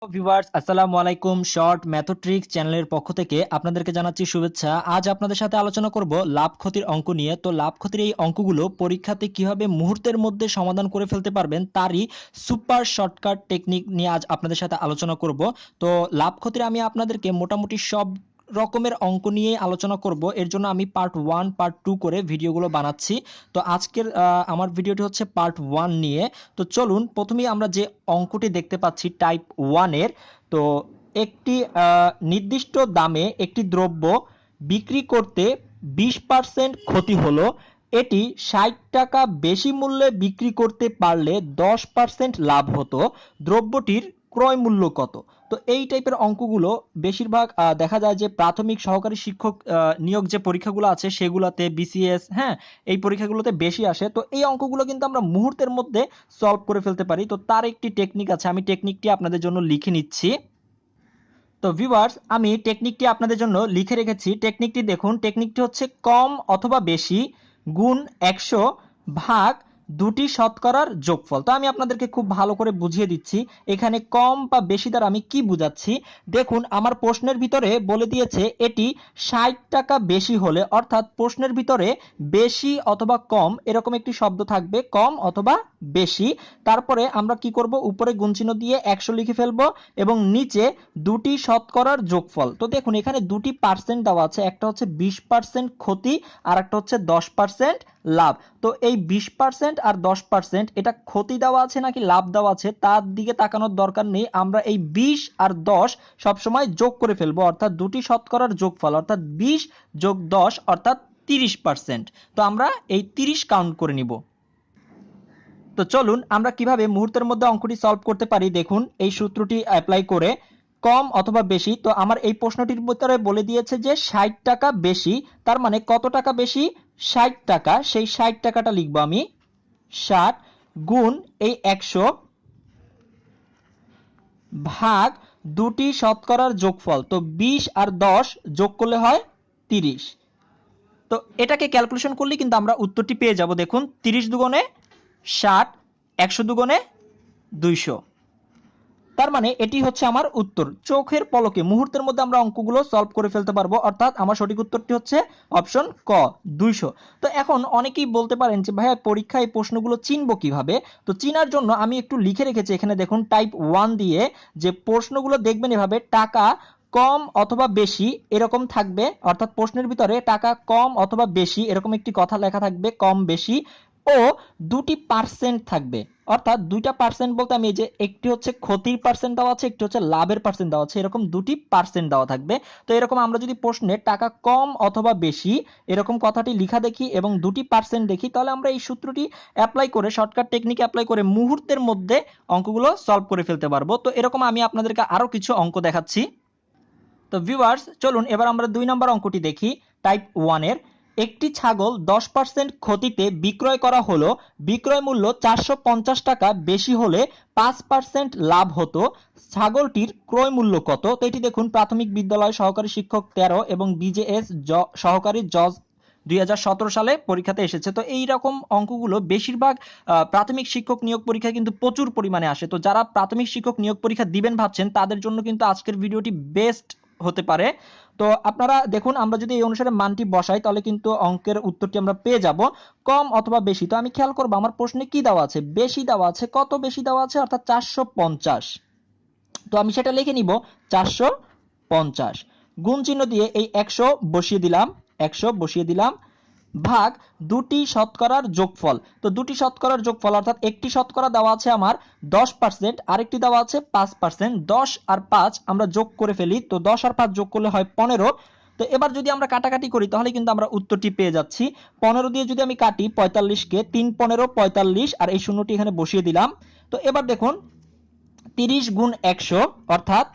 Viewers আসসালামু আলাইকুম। Short ম্যাথোট্রিক্স চ্যানেলের পক্ষ থেকে আপনাদেরকে জানাচ্ছি শুভেচ্ছা। আজ আপনাদের সাথে আলোচনা করব লাভ ক্ষতির অঙ্ক নিয়ে। তো লাভ ক্ষতির এই অঙ্কগুলো পরীক্ষাতে কিভাবে মুহূর্তের মধ্যে সমাধান করে ফেলতে পারবেন তারই সুপার শর্টকাট টেকনিক নিয়ে আজ আপনাদের সাথে আলোচনা করব। তো লাভ ক্ষতির আমি আপনাদেরকে মোটামুটি সব রকমের অঙ্ক নিয়ে আলোচনা করব। এর জন্য আমি পার্ট 1 পার্ট 2 করে ভিডিওগুলো বানাচ্ছি। তো আজকের আমার ভিডিওটি হচ্ছে পার্ট 1 নিয়ে। তো চলুন প্রথমেই আমরা যে অঙ্কটি দেখতে পাচ্ছি টাইপ 1 এর। তো একটি নির্দিষ্ট দামে একটি দ্রব্য বিক্রি করতে 20% ক্ষতি হলো। এটি 60 টাকা বেশি মূল্যে বিক্রি করতে পারলে 10% লাভ হতো। দ্রব্যটির ক্রয় মূল্য কত? তো এই টাইপের অঙ্কগুলো বেশিরভাগ দেখা যায় যে প্রাথমিক সহকারী শিক্ষক নিয়োগ যে পরীক্ষাগুলো আছে সেগুলোতে, বিসিএস, হ্যাঁ, এই পরীক্ষাগুলোতে বেশি আসে। তো এই অঙ্কগুলো কিন্তু আমরা মুহূর্তের মধ্যে সলভ করে ফেলতে পারি। তো তার একটি টেকনিক আছে, আমি টেকনিকটি আপনাদের জন্য লিখে নিচ্ছি। তো ভিউয়ার্স আমি টেকনিকটি আপনাদের জন্য লিখে রেখেছি। টেকনিকটি দেখুন, টেকনিকটি হচ্ছে কম অথবা বেশি গুণ 100 ভাগ দুটি শতকরার যোগফল। তো আমি আপনাদেরকে খুব ভালো করে বুঝিয়ে দিচ্ছি এখানে কম বা বেশি দ্বারা আমি কি বুঝাচ্ছি। দেখুন আমার প্রশ্নের ভিতরে বলে দিয়েছে এটি 60 টাকা বেশি হলে, অর্থাৎ প্রশ্নের ভিতরে বেশি অথবা কম এরকম একটি শব্দ থাকবে, কম অথবা বেশি। তারপরে আমরা কি করব, উপরে গুণচিহ্ন দিয়ে 100 লিখে ফেলবো এবং নিচে দুটি শতকরার যোগফল। তো দেখুন এখানে দুটি পার্সেন্ট দেওয়া আছে, একটা হচ্ছে 20% ক্ষতি আর একটা হচ্ছে 10% লাভ। তো এই 20% আর 10% এটা ক্ষতি দেওয়া আছে নাকি লাভ দেওয়া আছে তার দিকে তাকানোর দরকার নেই। আমরা এই 20 আর 10 সবসময় যোগ করে ফেলবো, অর্থাৎ দুটি শতকরার যোগফল, অর্থাৎ 20 যোগ 10 অর্থাৎ 30%। তো আমরা এই 30 কাউন্ট করে নিব। তো চলুন আমরা কিভাবে মুহূর্তের মধ্যে অঙ্কটি সলভ করতে পারি দেখুন এই সূত্রটি অ্যাপ্লাই করে। কম অথবা বেশি, তো আমার এই প্রশ্নটির ভিতরে বলে দিয়েছে যে 60 টাকা বেশি, তার মানে কত টাকা বেশি? 60 টাকা। সেই 60 টাকাটা লিখব আমি 60 গুণ এই 100 ভাগ দুটি শতকরার যোগফল। তো 20 আর 10 যোগ করলে হয় 30। তো এটাকে ক্যালকুলেশন করলে কিন্তু আমরা উত্তরটি পেয়ে যাব। দেখুন 30 দুগুণে 60, 100 দুগুণে 200। তার মানে এটি হচ্ছে আমার উত্তর। চোখের পলকে মুহূর্তের মধ্যে আমরা অঙ্কগুলো সলভ করে ফেলতে পারবো, অর্থাৎ আমার সঠিক উত্তরটি হচ্ছে অপশন ক, 200। তো এখন অনেকেই বলতে পারেন যে ভাইয়া পরীক্ষায় এই প্রশ্নগুলো চিনবো কিভাবে? তো চিনার জন্য আমি একটু লিখে রেখেছি এখানে দেখুন টাইপ 1 দিয়ে, যে প্রশ্নগুলো দেখবেন এভাবে টাকা কম অথবা বেশি এরকম থাকবে, অর্থাৎ প্রশ্নের ভিতরে টাকা কম অথবা বেশি এরকম একটি কথা লেখা থাকবে, কম বেশি, ও দুটি পার্সেন্ট থাকবে। অর্থাৎ দুইটা পার্সেন্ট বলতে আমি এই যে একটি হচ্ছে ক্ষতির পার্সেন্ট দেওয়া আছে, একটি হচ্ছে লাভের পার্সেন্ট দেওয়া আছে, এরকম দুটি পার্সেন্ট দেওয়া থাকবে। তো এরকম আমরা যদি প্রশ্নে টাকা কম অথবা বেশি এরকম কথাটি লিখা দেখি এবং দুটি পার্সেন্ট দেখি, তাহলে আমরা এই সূত্রটি অ্যাপ্লাই করে, শর্টকাট টেকনিক অ্যাপ্লাই করে মুহূর্তের মধ্যে অঙ্কগুলো সলভ করে ফেলতে পারবো। তো এরকম আমি আপনাদেরকে আরো কিছু অঙ্ক দেখাচ্ছি। তো ভিউয়ার্স চলুন এবার আমরা 2 নম্বর অঙ্কটি দেখি টাইপ 1 এর। একটি ছাগল 10% ক্ষতিতে বিক্রয় করা হলো, বিক্রয় মূল্য 450 টাকা বেশি হলে 5% লাভ হতো। ছাগলটির ক্রয় মূল্য কত? তো এটি দেখুন প্রাথমিক বিদ্যালয় সহকারী শিক্ষক 13 এবং বিজেএস সহকারী জজ 2017 সালে পরীক্ষাতে এসেছে। তো এই রকম অঙ্কগুলো বেশিরভাগ প্রাথমিক শিক্ষক নিয়োগ পরীক্ষায় কিন্তু প্রচুর পরিমাণে আসে। তো যারা প্রাথমিক শিক্ষক নিয়োগ পরীক্ষা দিবেন ভাবছেন তাদের জন্য কিন্তু আজকের ভিডিওটি বেস্ট হতে পারে। তো আপনারা দেখুন আমরা যদি এই অনুসারে মানটি বসাই তাহলে কিন্তু অঙ্কের উত্তরটি আমরা পেয়ে যাব, কম অথবা বেশি। তো আমি খেয়াল করব আমার প্রশ্নে কি দেওয়া আছে, বেশি দেওয়া আছে। কত বেশি দেওয়া আছে? অর্থাৎ 450। তো আমি সেটা লিখে নিব 450, গুণ চিহ্ন দিয়ে এই 100 বসিয়ে দিলাম, 100 বসিয়ে দিলাম, ভাগ দুটি শতকরার যোগফল। তো দুটি শতকরার যোগফল অর্থাৎ একটি শতকরা দেওয়া আছে আমার 10%, আরেকটি দেওয়া আছে 5%। 10 আর 5 আমরা যোগ করে ফেলি, তো 10 আর 5 যোগ করলে হয় 15। তো এবার যদি আমরা কাটাকাটি করি তাহলে কিন্তু আমরা উত্তরটি পেয়ে যাচ্ছি। 15 দিয়ে যদি আমি কাটি 45কে, 3 15 45, আর এই শূন্যটি এখানে বসিয়ে দিলাম। তো এবার দেখুন 30 গুণ 100 অর্থাৎ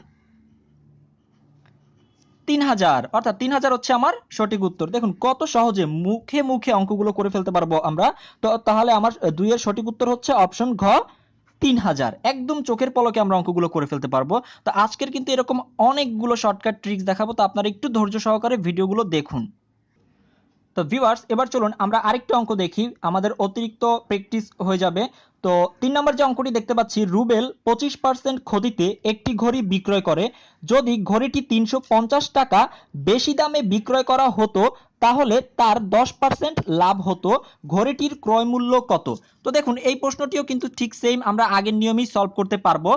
3000, অর্থাৎ 3000 হচ্ছে আমার সঠিক উত্তর। দেখুন কত সহজে মুখে মুখে অঙ্কগুলো করে ফেলতে পারবো আমরা। তো তাহলে আমার 2 এর সঠিক উত্তর হচ্ছে অপশন ঘ, 3000। একদম চোখের পলকে আমরা অঙ্কগুলো করে ফেলতে পারবো। তো আজকের কিন্তু এরকম অনেকগুলো শর্টকাট ট্রিক্স দেখাবো, তো আপনারা একটু ধৈর্য সহকারে ভিডিওগুলো দেখুন। তো ভিউয়ার্স এবার চলুন আমরা আরেকটা অঙ্ক দেখি, আমাদের অতিরিক্ত প্র্যাকটিস হয়ে যাবে। তো 3 নম্বর যে অঙ্কটি দেখতে পাচ্ছি, রুবেল 25% ক্ষতিতে একটি ঘড়ি বিক্রয় করে। যদি ঘড়িটি 350 টাকা বেশি দামে বিক্রয় করা হতো তাহলে তার 10% লাভ হতো। ঘড়িটির ক্রয় মূল্য কত? তো দেখুন এই প্রশ্নটিও কিন্তু ঠিক সেম, আমরা আগের নিয়মেই সলভ করতে পারবো।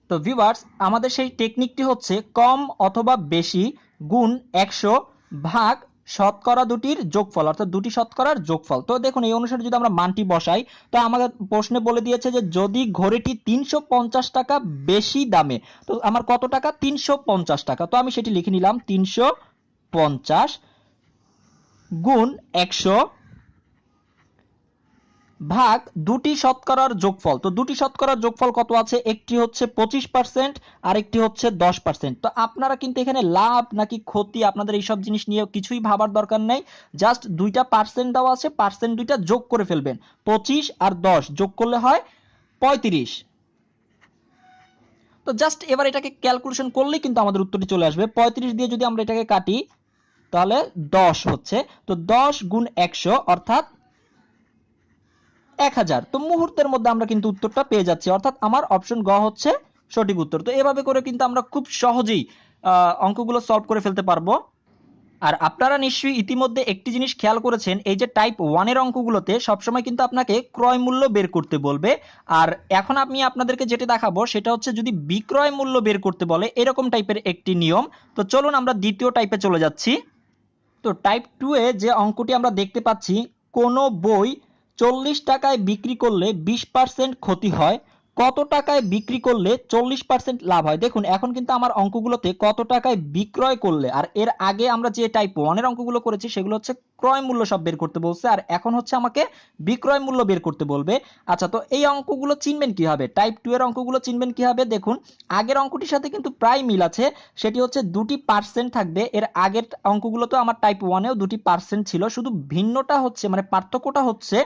তো ভিউয়ার্স আমাদের সেই টেকনিকটি হচ্ছে কম অথবা বেশি গুণ 100 ভাগ শতকরা দুটির যোগফল, অর্থাৎ দুটি শতকরার যোগফল। তো দেখুন এই অনুসারে যদি আমরা মানটি বসাই, তো আমাদের প্রশ্নে বলে দিয়েছে যে যদি ঘড়িটি 350 টাকা বেশি দামে, তো আমার কত টাকা? 350 টাকা। তো আমি সেটি লিখে নিলাম 350 গুণ 100 ভাগ দুটি শতকরার যোগফল। তো দুটি শতকরার যোগফল কত আছে? একটি হচ্ছে 25% আর একটি হচ্ছে 10%। তো আপনারা কিন্তু এখানে লাভ নাকি ক্ষতি আপনাদের এইসব জিনিস নিয়ে কিছুই ভাবার দরকার নেই, জাস্ট দুইটা পার্সেন্ট দেওয়া আছে, পার্সেন্ট দুইটা যোগ করে ফেলবেন। 25 আর 10 যোগ করলে হয় 35। তো জাস্ট এবার এটাকে ক্যালকুলেশন করলেই কিন্তু আমাদের উত্তরটি চলে আসবে। 35 দিয়ে যদি আমরা এটাকে কাটি তাহলে 10 হচ্ছে। তো 10 গুণ 100 অর্থাৎ 1000। তো মুহূর্তের মধ্যে আমরা কিন্তু উত্তরটা পেয়ে যাচ্ছি, অর্থাৎ আমার অপশন গ হচ্ছে সঠিক উত্তর। তো এভাবে করে কিন্তু আমরা খুব সহজেই অঙ্কগুলো সলভ করে ফেলতে পারবো। আর আপনারা নিশ্চয়ই ইতিমধ্যে একটি জিনিস খেয়াল করেছেন, এই যে টাইপ 1 এর অঙ্কগুলোতে সবসময় কিন্তু আপনাকে ক্রয় মূল্য বের করতে বলবে। আর এখন আমি আপনাদেরকে যেটা দেখাবো সেটা হচ্ছে যদি বিক্রয় মূল্য বের করতে বলে, এরকম টাইপের একটি নিয়ম। তো চলুন আমরা দ্বিতীয় টাইপে চলে যাচ্ছি। তো টাইপ 2 এ যে অঙ্কটি আমরা দেখতে পাচ্ছি, কোনো বই 40 টাকায় বিক্রি করলে 20% ক্ষতি হয়, কত টাকায় বিক্রি করলে 40% লাভ হয়? দেখুন এখন কিন্তু আমার অঙ্কগুলোতে কত টাকায় বিক্রয় করলে, আর এর আগে আমরা যে টাইপ 1 এর অঙ্কগুলো করেছি সেগুলো হচ্ছে ক্রয় মূল্য সব বের করতে বলছে, আর এখন হচ্ছে আমাকে বিক্রয় মূল্য বের করতে বলবে। আচ্ছা, তো এই অঙ্কগুলো চিনবেন কিভাবে? টাইপ 2 এর অঙ্কগুলো চিনবেন কিভাবে? দেখুন আগের অঙ্কটির সাথে কিন্তু প্রায় মিল আছে, সেটি হচ্ছে দুটি পার্সেন্ট থাকবে। এর আগের অঙ্কগুলো তো আমার টাইপ 1 এও দুটি পার্সেন্ট ছিল, শুধু ভিন্নটা হচ্ছে মানে পার্থক্যটা হচ্ছে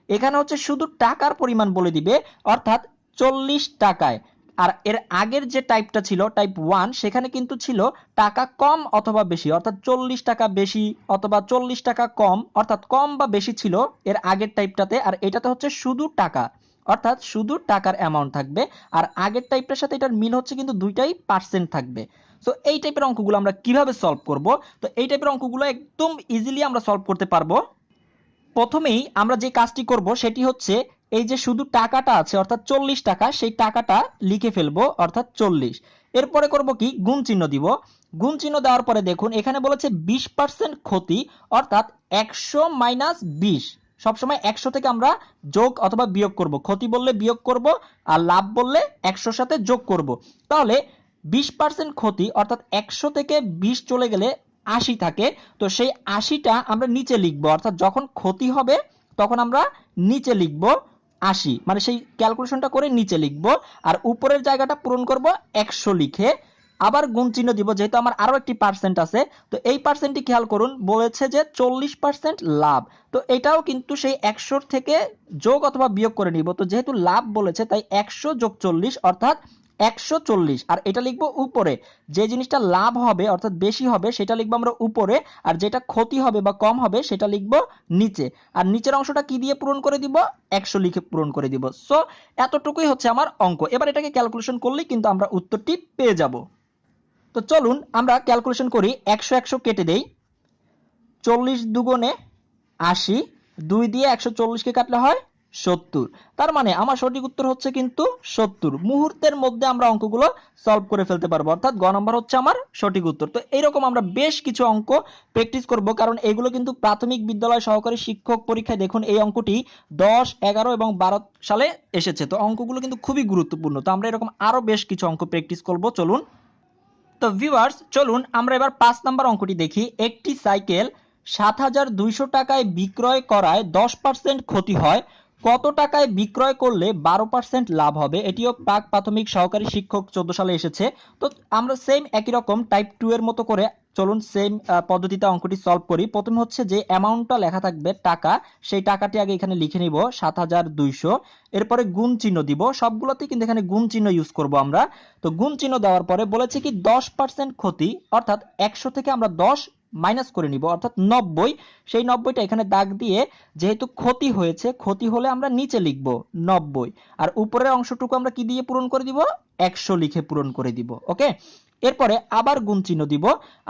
এখানে হচ্ছে শুধু টাকার পরিমাণ বলে দিবে, অর্থাৎ 40 টাকায়। আর এর আগের যে টাইপটা ছিল টাইপ 1, সেখানে কিন্তু ছিল টাকা কম অথবা বেশি, অর্থাৎ 40 টাকা বেশি অথবা 40 টাকা কম, অর্থাৎ কম বা বেশি ছিল এর আগের টাইপটাতে। আর এটাতে হচ্ছে শুধু টাকা, অর্থাৎ শুধু টাকার অ্যামাউন্ট থাকবে। আর আগের টাইপটার সাথে এটার মিল হচ্ছে কিন্তু দুইটাই পার্সেন্ট থাকবে। সো এই টাইপের অঙ্কগুলো আমরা কিভাবে সলভ করব? তো এই টাইপের অঙ্কগুলো একদম ইজিলি আমরা সলভ করতে পারবো। প্রথমেই আমরা যে কাজটি করব সেটি হচ্ছে এই যে শুধু টাকাটা আছে অর্থাৎ 40 টাকা, সেই টাকাটা লিখে ফেলবো অর্থাৎ 40। এরপরে করব কি? গুণ চিহ্ন দিব। গুণ চিহ্ন দেওয়ার পরে দেখুন এখানে বলেছে 20% ক্ষতি, অর্থাৎ 100 মাইনাস 20। সবসময় 100 থেকে আমরা যোগ অথবা বিয়োগ করব, ক্ষতি বললে বিয়োগ করব আর লাভ বললে 100 সাথে যোগ করব। তাহলে 20% ক্ষতি অর্থাৎ 100 থেকে 20 চলে গেলে 80 থাকে। তো সেই 80টা আমরা নিচে লিখব, অর্থাৎ যখন ক্ষতি হবে তখন আমরা নিচে লিখব 80, মানে সেই ক্যালকুলেশনটা করে নিচে লিখব। আর উপরের জায়গাটা পূরণ করব 100 লিখে। আবার গুণ চিহ্ন দিব, যেহেতু আমার আরো একটি পার্সেন্ট আছে। তো এই পার্সেন্টটি খেয়াল করুন, বলেছে যে 40% লাভ। তো এটাও কিন্তু সেই 100 থেকে যোগ অথবা বিয়োগ করে নিব। তো যেহেতু লাভ বলেছে তাই 100 যোগ 40 অর্থাৎ 140। আর এটা লিখবো উপরে, যে জিনিসটা লাভ হবে অর্থাৎ বেশি হবে সেটা লিখবো আমরা উপরে, আর যেটা ক্ষতি হবে বা কম হবে সেটা লিখবো নিচে। আর নিচের অংশটা কি দিয়ে পূরণ করে দিব? 100 লিখে পূরণ করে দিব। সো এতটুকুই হচ্ছে আমার অঙ্ক। এবার এটাকে ক্যালকুলেশন করলেই কিন্তু আমরা উত্তরটি পেয়ে যাব। তো চলুন আমরা ক্যালকুলেশন করি। 100 100 কেটে দেই, 40 দুগুণে 80, 2 দিয়ে 140কে কাটলে হয় 70। তার মানে আমার সঠিক উত্তর হচ্ছে কিন্তু 70। মুহূর্তের মধ্যে আমরা অঙ্কগুলো সলভ করে ফেলতে পারবো, অর্থাৎ গ নম্বর হচ্ছে আমার সঠিক উত্তর। তো এইরকম আমরা বেশ কিছু অঙ্ক প্র্যাকটিস করব, কারণ এগুলো কিন্তু প্রাথমিক বিদ্যালয় সহকারী শিক্ষক পরীক্ষায় দেখুন এই অঙ্কটি 10, 11 এবং 12 সালে এসেছে। তো অঙ্কগুলো কিন্তু খুবই গুরুত্বপূর্ণ। তো আমরা এরকম আরো বেশ কিছু অঙ্ক প্র্যাকটিস করব, চলুন। তো ভিউয়ার্স চলুন আমরা এবার 5 নাম্বার অঙ্কটি দেখি। একটি সাইকেল 7200 টাকায় বিক্রয় করায় 10% ক্ষতি হয়, কত টাকায় বিক্রয় করলে 12% লাভ হবে? এটিও প্রাক প্রাথমিক সহকারী শিক্ষক 14 সালে এসেছে। তো আমরা সেম একই রকম টাইপ 2 এর মতো করে চলুন সেম পদ্ধতিতে অঙ্কটি সলভ করি। প্রথমে হচ্ছে যে অ্যামাউন্টটা লেখা থাকবে টাকা, সেই টাকাটি আগে এখানে লিখে নিব 7200। এরপরে গুণ চিহ্ন দিব, সবগুলোতে কিন্তু এখানে গুণ চিহ্ন ইউজ করব আমরা। তো গুণ চিহ্ন দেওয়ার পরে বলেছে কি 10% ক্ষতি, অর্থাৎ 100 থেকে আমরা 10 মাইনাস করে নিব, অর্থাৎ 90। সেই 90টা এখানে দাগ দিয়ে, যেহেতু ক্ষতি হয়েছে, ক্ষতি হলে আমরা নিচে লিখব 90, আর উপরের অংশটুকু আমরা কি দিয়ে পূরণ করে দিব, 100 লিখে পূরণ করে দিব। ওকে, এরপরে আবার গুণ চিহ্ন দিব।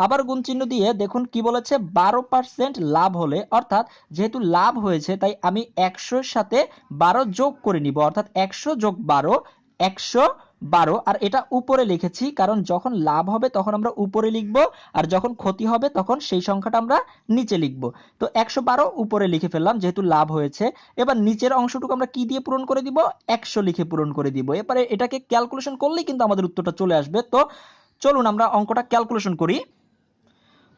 আবার গুণ চিহ্ন দিয়ে দেখুন কি বলেছে, 12% লাভ হলে, অর্থাৎ যেহেতু লাভ হয়েছে তাই আমি 100 এর সাথে 12 যোগ করে নিব, অর্থাৎ 100 যোগ 12, 112। আর এটা উপরে লিখেছি কারণ যখন লাভ হবে তখন আমরা উপরে লিখব, আর যখন ক্ষতি হবে তখন সেই সংখ্যাটা আমরা নিচে লিখব। তো 112 উপরে লিখে ফেললাম যেহেতু লাভ হয়েছে। এবার নিচের অংশটুকু আমরা কি দিয়ে পূরণ করে দিব, 100 লিখে পূরণ করে দিব। এবারে এটাকে ক্যালকুলেশন করলেই কিন্তু আমাদের উত্তরটা চলে আসবে। তো চলুন আমরা অঙ্কটা ক্যালকুলেশন করি।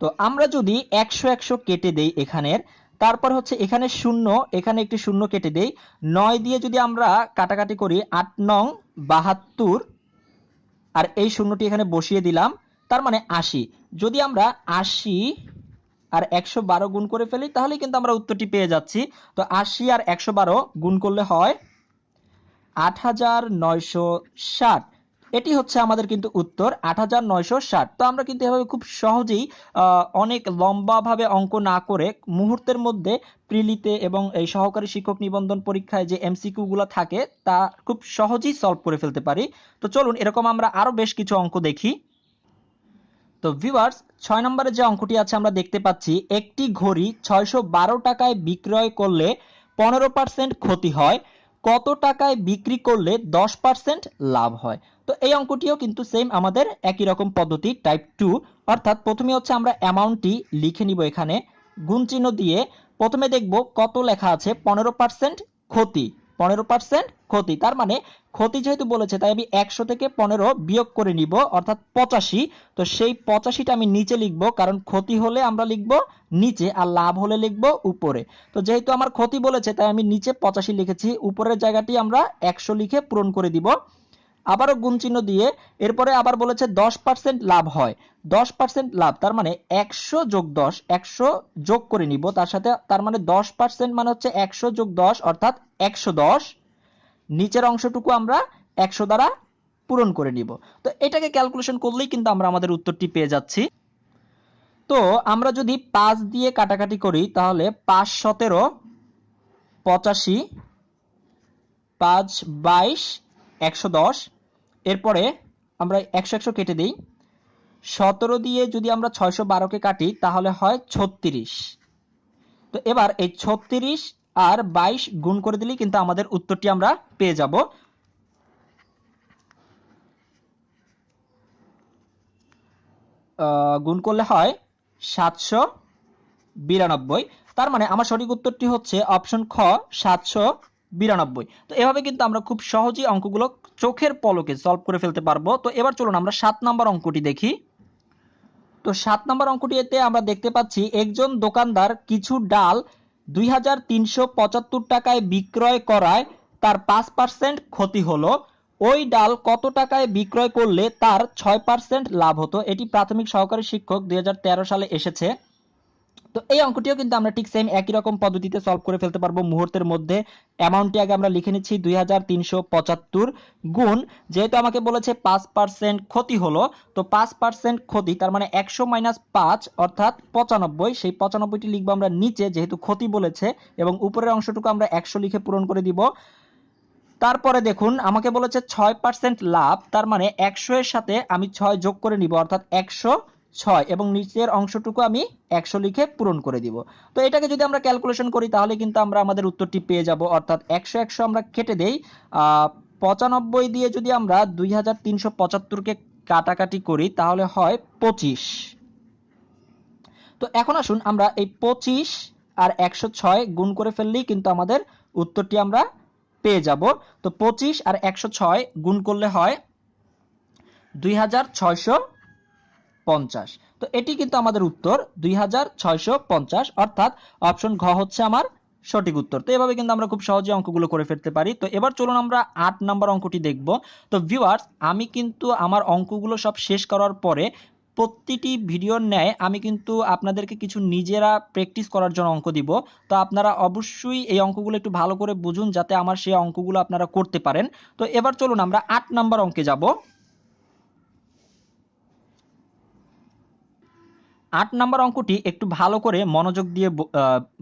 তো আমরা যদি 100 100 কেটে দেই এখানের, তারপর হচ্ছে এখানে শূন্য, এখানে একটি শূন্য কেটে দেই, 9 দিয়ে যদি আমরা কাটাকাটি করি, 8 নং 72, আর এই শূন্যটি এখানে বসিয়ে দিলাম, তার মানে 80। যদি আমরা 80 আর 112 গুণ করে ফেলি তাহলে কিন্তু আমরা উত্তরটি পেয়ে যাচ্ছি। তো 80 আর 112 গুণ করলে হয় 8960। এটি হচ্ছে আমাদের কিন্তু উত্তর 8960। তো আমরা কিন্তু এভাবে খুব সহজেই অনেক লম্বাভাবে অঙ্ক না করে মুহূর্তের মধ্যে প্রিলিতে এবং এই সহকারী শিক্ষক নিবন্ধন পরীক্ষায় যে এমসিকিউ গুলো থাকে তা খুব সহজেই সলভ করে ফেলতে পারি। তো চলুন এরকম আমরা আরো বেশ কিছু অঙ্ক দেখি। তো ভিউয়ার্স, 6 নম্বরে যে অঙ্কটি আছে আমরা দেখতে পাচ্ছি, একটি ঘড়ি 612 টাকায় বিক্রয় করলে 15% ক্ষতি হয়, কত টাকায় বিক্রি করলে 10% লাভ হয়। তো এই অঙ্কটিও কিন্তু সেম আমাদের একই রকম পদ্ধতি, টাইপ 2। অর্থাৎ প্রথমে হচ্ছে আমরা অ্যামাউন্টটি লিখে নিব, এখানে গুণ চিহ্ন দিয়ে প্রথমে দেখব কত লেখা আছে, 15% ক্ষতি, 15% ক্ষতি, তার মানে ক্ষতি যেহেতু বলেছে তাই আমি 100 থেকে 15 বিয়োগ করে নিব, অর্থাৎ 85। তো সেই 85টা আমি নিচে লিখব, কারণ ক্ষতি হলে আমরা লিখব নিচে আর লাভ হলে লিখব উপরে। তো যেহেতু আমার ক্ষতি বলেছে তাই আমি নিচে 85 লিখেছি, উপরের জায়গাটি আমরা 100 লিখে পূরণ করে দিব। আবারও গুণ চিহ্ন দিয়ে এরপরে আবার বলেছে 10% লাভ হয়, 10% লাভ, তার মানে 100 যোগ 10, 100 যোগ করে নিব তার সাথে, তার মানে 10% মানে হচ্ছে 100 যোগ 10 অর্থাৎ 110। নিচের অংশটুকু আমরা 100 দ্বারা পূরণ করে নিব। তো এটাকে ক্যালকুলেশন করলেই কিন্তু আমরা আমাদের উত্তরটি পেয়ে যাচ্ছি। তো আমরা যদি 5 দিয়ে কাটাকাটি করি তাহলে 5 17 85, 5 22 110। এরপরে আমরা 100 100 কেটে দিই, 17 দিয়ে যদি আমরা 612 কে কাটি তাহলে হয় 36। তো এবার এই 36 আর 22 গুণ করে দিলেই কিন্তু আমাদের উত্তরটি আমরা পেয়ে যাব। গুণ করলে হয় 792। তার মানে আমার সঠিক উত্তরটি হচ্ছে অপশন খ, 792। তো এভাবে কিন্তু আমরা খুব সহজেই অঙ্কগুলো চোখের পলকে সলভ করে ফেলতে পারবো। তো এবার চলুন আমরা 7 নম্বর অঙ্কটি দেখি। তো 7 নম্বর অঙ্কটিতে আমরা দেখতে পাচ্ছি, একজন দোকানদার কিছু ডাল 2375 টাকায় বিক্রয় করায় তার 5% ক্ষতি হলো, ওই ডাল কত টাকায় বিক্রয় করলে তার 6% লাভ হতো। এটি প্রাথমিক সহকারী শিক্ষক 2013 সালে এসেছে। তো এই অঙ্কটিও কিন্তু আমরা ঠিক সেম একই রকম পদ্ধতিতে সলভ করে ফেলতে পারবো মুহূর্তের মধ্যে। অ্যামাউন্টটি আগে আমরা লিখে নিচ্ছি 2375 গুণ, যেহেতু আমাকে বলেছে 5% ক্ষতি হলো, তো 5% ক্ষতি তার মানে 100 মাইনাস 5 অর্থাৎ 95। সেই 95টি লিখবো আমরা নিচে যেহেতু ক্ষতি বলেছে, এবং উপরের অংশটুকু আমরা 100 লিখে পূরণ করে দিব। তারপরে দেখুন আমাকে বলেছে 6% লাভ, তার মানে 100 এর সাথে আমি 6 যোগ করে নিব, অর্থাৎ 106, এবং নিচের অংশটুকু আমি 100 লিখে পূরণ করে দিব। তো এটাকে যদি আমরা ক্যালকুলেশন করি তাহলে কিন্তু আমরা আমাদের উত্তরটি পেয়ে যাব, অর্থাৎ 100 100 আমরা কেটে দেই, 95 দিয়ে যদি আমরা 2375 কে কাটাকাটি করি তাহলে হয় 25। তো এখন আসুন আমরা এই 25 আর 106 গুণ করে ফেললেই কিন্তু আমাদের উত্তরটি আমরা পেয়ে যাব। তো 25 আর 106 গুণ করলে হয় 2650। তো এটি কিন্তু আমাদের উত্তর 2650, অর্থাৎ অপশন ঘ হচ্ছে আমার সঠিক উত্তর। তো এভাবে কিন্তু আমরা খুব সহজে অঙ্কগুলো করে ফেলতে পারি। তো এবার চলুন আমরা 8 নম্বর অঙ্কটি দেখব। তো ভিউয়ার্স, আমি কিন্তু আমার অঙ্কগুলো সব শেষ করার পরে প্রতিটি ভিডিওর ন্যায় আমি কিন্তু আপনাদেরকে কিছু নিজেরা প্র্যাকটিস করার জন্য অঙ্ক দিব। তো আপনারা অবশ্যই এই অঙ্কগুলো একটু ভালো করে বুঝুন যাতে আমার সেই অঙ্কগুলো আপনারা করতে পারেন। তো এবার চলুন আমরা 8 নম্বর অঙ্কে যাব। 8 নাম্বার অঙ্কটি একটু ভালো করে মনোযোগ দিয়ে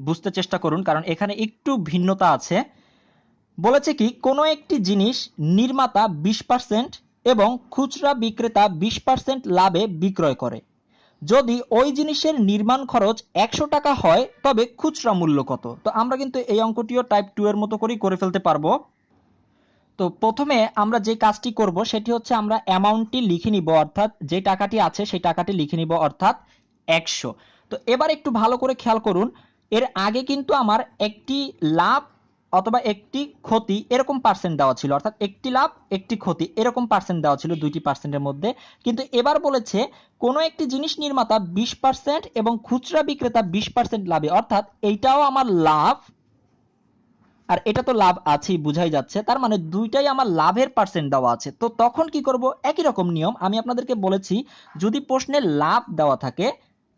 বুঝতে চেষ্টা করুন, কারণ এখানে একটু ভিন্নতা আছে। বলেছে কি কোনো একটি জিনিস নির্মাতা 20% এবং খুচরা বিক্রেতা 20% লাভে বিক্রয় করে। যদি ওই জিনিসের নির্মাণ খরচ 100 টাকা হয় তবে খুচরা মূল্য কত? তো আমরা কিন্তু এই অঙ্কটিও টাইপ 2 এর মতো করেই করে ফেলতে পারবো। তো প্রথমে আমরা যে কাজটি করব সেটি হচ্ছে আমরা অ্যামাউন্টটি লিখে নিব, অর্থাৎ যে টাকাটি আছে সেই টাকাটি লিখে নিব, অর্থাৎ 100। তো এবার একটু ভালো করে খেয়াল করুন, এর আগে কিন্তু আমার একটি লাভ অথবা একটি ক্ষতি এরকম পার্সেন্ট দেওয়া ছিল, অর্থাৎ একটি লাভ একটি ক্ষতি এরকম পার্সেন্ট দেওয়া ছিল দুইটি পার্সেন্টের মধ্যে। কিন্তু এবার বলেছে কোনো একটি জিনিস নির্মাতা 20% এবং খুচরা বিক্রেতা 20% লাভে, অর্থাৎ এইটাও আমার লাভ আর এটা তো লাভ আছেই, বুঝাই যাচ্ছে, তার মানে দুইটাই আমার লাভের পার্সেন্ট দেওয়া আছে। তো তখন কি করব, একই রকম নিয়ম আমি আপনাদেরকে বলেছি, যদি প্রশ্নে লাভ দেওয়া থাকে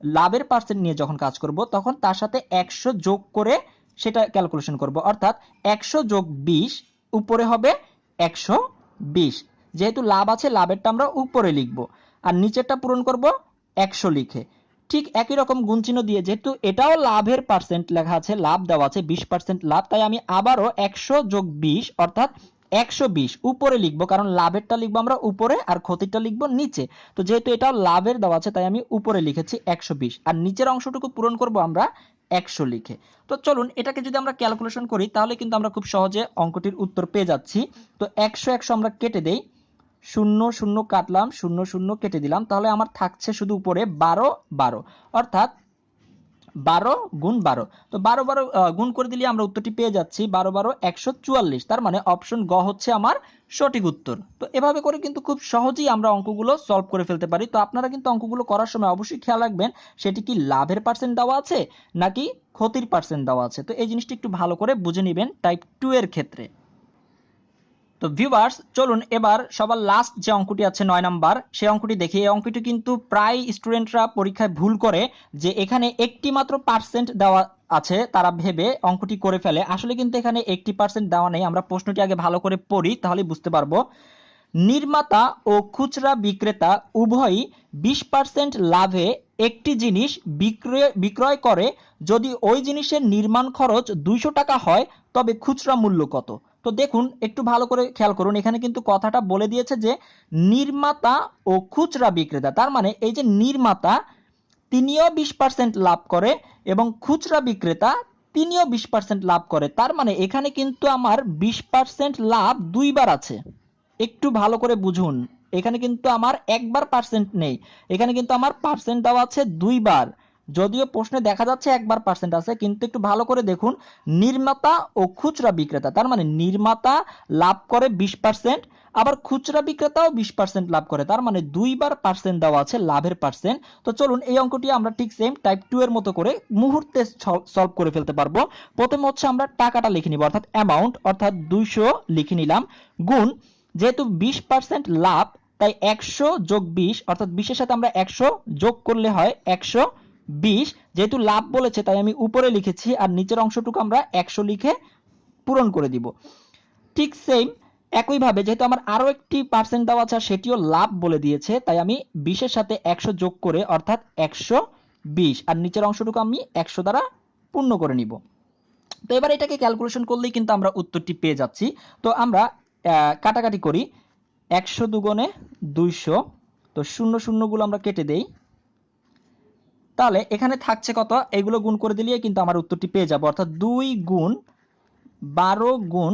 লাভের পার্সেন্ট নিয়ে যখন কাজ করব তখন তার সাথে 100 যোগ করে সেটা ক্যালকুলেশন করব, অর্থাৎ 100 যোগ 20 উপরে হবে 120। যেহেতু লাভ আছে লাভেরটা আমরা উপরে লিখব আর নিচেরটা পূরণ করব 100 লিখে। ঠিক একই রকম গুণ চিহ্ন দিয়ে, যেহেতু এটাও লাভের পার্সেন্ট লেখা আছে, লাভ দেওয়া আছে 20% লাভ, তাই আমি আবারও 100 যোগ 20 অর্থাৎ 120 উপরে লিখবো, কারণ লাভেরটা লিখবো আমরা উপরে আর ক্ষতিটা লিখবো নিচে। তো যেহেতু এটাও লাভের দেওয়া আছে তাই আমি উপরে লিখেছি 120 আর নিচের অংশটুকু পূরণ করব আমরা 100 লিখে। তো চলুন এটাকে যদি আমরা ক্যালকুলেশন করি তাহলে কিন্তু আমরা খুব সহজে অঙ্কটির উত্তর পেয়ে যাচ্ছি। তো 100 100 আমরা কেটে দেই, 0 0 কাটলাম, 0 0 কেটে দিলাম, তাহলে আমার থাকছে শুধু উপরে 12 12, অর্থাৎ 12 গুণ 12। তো 12 12 গুণ করে দিলে আমরা উত্তরটি পেয়ে যাচ্ছি 12 12 144। তার মানে অপশন গ হচ্ছে আমার সঠিক উত্তর। তো এভাবে করে কিন্তু খুব সহজেই আমরা অঙ্কগুলো সলভ করে ফেলতে পারি। তো আপনারা কিন্তু অঙ্কগুলো করার সময় অবশ্যই খেয়াল রাখবেন সেটি কি লাভের পার্সেন্ট দেওয়া আছে নাকি ক্ষতির পার্সেন্ট দেওয়া আছে। তো এই জিনিসটি একটু ভালো করে বুঝে নেবেন টাইপ 2 এর ক্ষেত্রে। তো ভিউয়ার্স চলুন এবার সবার লাস্ট যে অঙ্কটি আছে 9 নাম্বার সেই অঙ্কটি দেখি। এই অঙ্কটি কিন্তু প্রায় স্টুডেন্টরা পরীক্ষায় ভুল করে যে এখানে একটি মাত্র পার্সেন্ট দেওয়া আছে, তারা ভেবে অঙ্কটি করে ফেলে, আসলে কিন্তু এখানে একটি পার্সেন্ট দেওয়া নেই। আমরা প্রশ্নটি আগে ভালো করে পড়ি তাহলে বুঝতে পারবো। নির্মাতা ও খুচরা বিক্রেতা উভয়ই 20% লাভে একটি জিনিস বিক্রয় করে। যদি ওই জিনিসের নির্মাণ খরচ 200 টাকা হয় তবে খুচরা মূল্য কত? তো দেখুন একটু ভালো করে খেয়াল করুন, এখানে কিন্তু কথাটা বলে দিয়েছে যে নির্মাতা ও খুচরা বিক্রেতা, তার মানে এই যে নির্মাতা তিনিও 20% লাভ করে এবং খুচরা বিক্রেতা তিনিও 20% লাভ করে। তার মানে এখানে কিন্তু আমার 20% লাভ দুইবার আছে। একটু ভালো করে বুঝুন, এখানে কিন্তু আমার একবার পার্সেন্ট নেই, এখানে কিন্তু আমার পার্সেন্ট দেওয়া আছে দুইবার। যদিও প্রশ্নে দেখা যাচ্ছে একবার পার্সেন্ট আছে, কিন্তু একটু ভালো করে দেখুন, নির্মাতা ও খুচরা বিক্রেতা, তার মানে নির্মাতা লাভ করে 20%, আবার খুচরা বিক্রেতাও 20% লাভ করে, তার মানে দুইবার পার্সেন্ট দেওয়া আছে লাভের পার্সেন্ট। তো চলুন এই অঙ্কটি আমরা ঠিক সেম টাইপ 2 এর মতো করে মুহূর্তে সলভ করে ফেলতে পারবো। প্রথমে হচ্ছে আমরা টাকাটা লিখে নিব, অর্থাৎ অ্যামাউন্ট, অর্থাৎ 200 লিখে নিলাম, গুণ, যেহেতু 20% লাভ তাই 100 যোগ 20, অর্থাৎ 20 এর সাথে আমরা 100 যোগ করলে হয় 120। যেহেতু লাভ বলেছে তাই আমি উপরে লিখেছি আর নিচের অংশটুকু আমরা 100 লিখে পূরণ করে দিব। ঠিক সেম একইভাবে যেহেতু আমার আরো একটি পার্সেন্ট দেওয়া আছে সেটিও লাভ বলে দিয়েছে তাই আমি 20 এর সাথে 100 যোগ করে অর্থাৎ 120 আর নিচের অংশটুকু আমি 100 দ্বারা পূর্ণ করে নিব। তো এবার এটাকে ক্যালকুলেশন করলেই কিন্তু আমরা উত্তরটি পেয়ে যাচ্ছি। তো আমরা কাটাকাটি করি, 100 দুগুণে 200, তো শূন্য শূন্যগুলো আমরা কেটে দেই, তাহলে এখানে থাকছে কত, এগুলো গুণ করে দিলে কিন্তু আমার উত্তরটি পেয়ে যাব, অর্থাৎ 2 গুণ 12 গুণ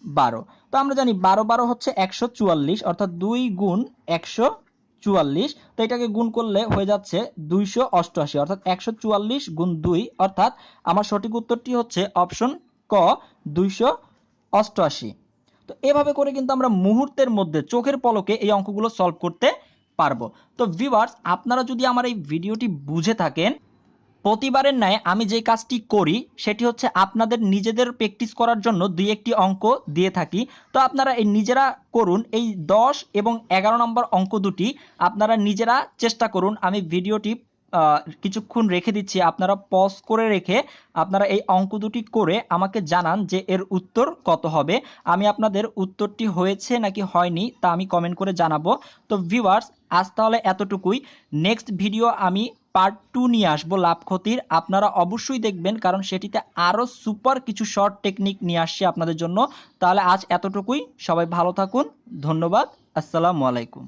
12। তো আমরা জানি 12 12 হচ্ছে 144, অর্থাৎ 2 গুণ 144। তো এটাকে গুণ করলে হয়ে যাচ্ছে 288, অর্থাৎ 144 গুণ 2, অর্থাৎ আমার সঠিক উত্তরটি হচ্ছে অপশন ক 288। তো এভাবে করে কিন্তু আমরা মুহূর্তের মধ্যে চোখের পলকে এই অঙ্কগুলো সলভ করতে পারবো। তো ভিউয়ার্স আপনারা যদি আমার এই ভিডিওটি বুঝে থাকেন, প্রতিবারের ন্যায় আমি যে কাজটি করি সেটি হচ্ছে আপনাদের নিজেদের প্র্যাকটিস করার জন্য দুই একটি অঙ্ক দিয়ে থাকি। তো আপনারা এই নিজেরা করুন, এই 10 এবং 11 নম্বর অঙ্ক দুটি আপনারা নিজেরা চেষ্টা করুন। আমি ভিডিওটি কিছুক্ষণ রেখে দিচ্ছি, আপনারা পজ করে রেখে আপনারা এই অঙ্ক দুটি করে আমাকে জানান যে এর উত্তর কত হবে। আমি আপনাদের উত্তরটি হয়েছে নাকি হয়নি তা আমি কমেন্ট করে জানাবো। তো ভিউয়ার্স আজ তাহলে এতটুকুই, নেক্সট ভিডিও আমি পার্ট 2 নিয়ে আসবো লাভ ক্ষতির, আপনারা অবশ্যই দেখবেন, কারণ সেটিতে আরো সুপার কিছু শর্ট টেকনিক নিয়ে আসছি আপনাদের জন্য। তাহলে আজ এতটুকুই, সবাই ভালো থাকুন, ধন্যবাদ, আসসালামু আলাইকুম।